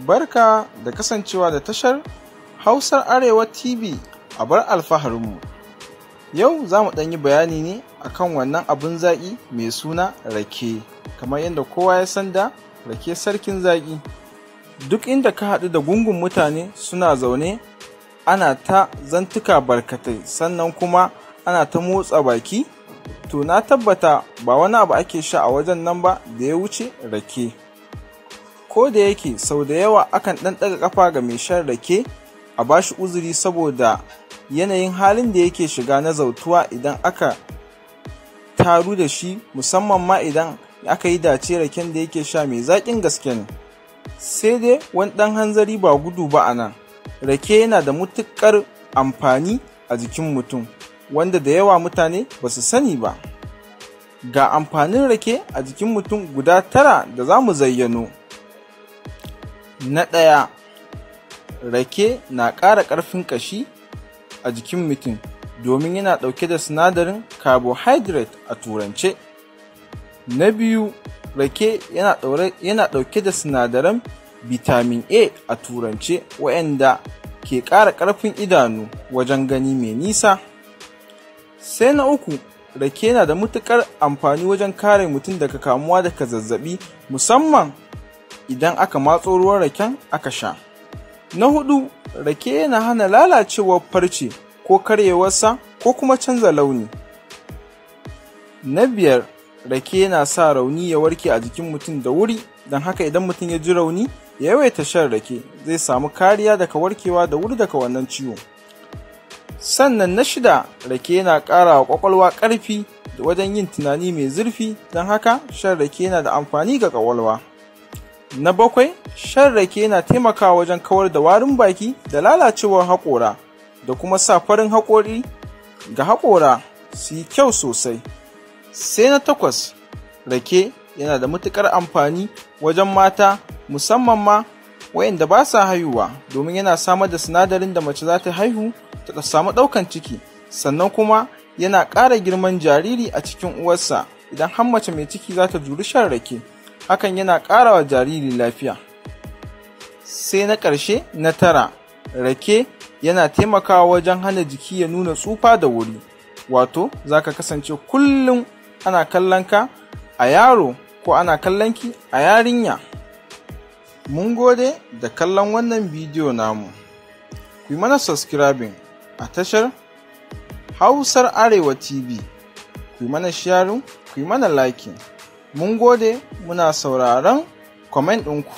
Barka da kasancewa da tashar Hausar Arewa TV a bar alfaharinmu. Yau za mu yi bayani ne akan wannan abun zaƙi mai suna rake, kamar yadda kowa ya san da rake sarkin zaƙi. Duk inda ka haɗu da gungun mutane suna zaune ana ta zantuka barkatai, sannan kuma ana ta motsa baki, to na tabbata ba wani abu ake sha a wajen nan ba da ya wuce rake. Ko da yake sau da yawa akan ɗan ɗaga ƙafa ga mai shan rake a bashi uzuri saboda yanayin halin da yake shiga na zautuwa idan aka taru da shi, musamman ma idan aka yi dace raken da yake sha mai zaƙin gaske ne. Sai dai wani ɗan hanzari ba gudu ba a nan, rake yana da matuƙar amfani a jikin mutum wanda da yawa mutane ba su sani ba. Ga amfanin rake a jikin mutum guda 9 da za mu zayyano. Na ɗaya, rake na ƙara ƙarfin ƙashi a jikin mutum domin yana ɗauke da sinadarin carbohydrate a turance. Na biyu, rake yana ɗauke da sinadaran vitamin A a turance waɗanda ke ƙara ƙarfin idanu wajen gani mai nisa. Sai na uku, rake yana da matuƙar amfani wajen kare mutum daga kamuwa daga zazzaɓi, musamman idan aka matso ruwan raken aka sha. Na hudu, rake yana hana lalacewar farce ko karyewarsa ko kuma canza launi. Na biyar, rake yana sa rauni ya warke a jikin mutum da wuri, don haka idan mutum ya ji rauni ya yawaita shan rake zai samu kariya daga warkewa da wuri daga wannan ciwo. Sannan na shida, rake yana ƙara wa ƙwaƙwalwa ƙarfi wajen yin tunani mai zurfi, don haka shan rake yana da amfani ga ƙwaƙwalwa. Na bakwai, shan rake yana taimakawa wajen kawar da warin baki da lalacewar haƙora da kuma sa farin haƙori ga haƙora su yi kyau sosai. Sai na takwas, rake yana da matuƙar amfani wajen mata, musamman ma waɗanda ba sa haihuwa, domin yana samar da sinadarin da mace za ta haihu ta samu ɗaukan ciki, sannan kuma yana ƙara girman jariri a cikin uwarsa idan har mace mai ciki za ta juri shan rake. Hakan yana ƙara wa jariri lafiya. Sai na ƙarshe, na 9, rake yana taimakawa wajen hana jiki ya nuna tsufa da wuri, wato za ka kasance kullum ana kallon ka a yaro ko ana kallon ki a yarinya. Mun gode da kallon wannan bidiyo namu. Ku yi mana subscribing a tashar Hausar Arewa TV, ku yi mana sharing, ku yi mana liking. Mun gode, muna sauraron comment ɗinku.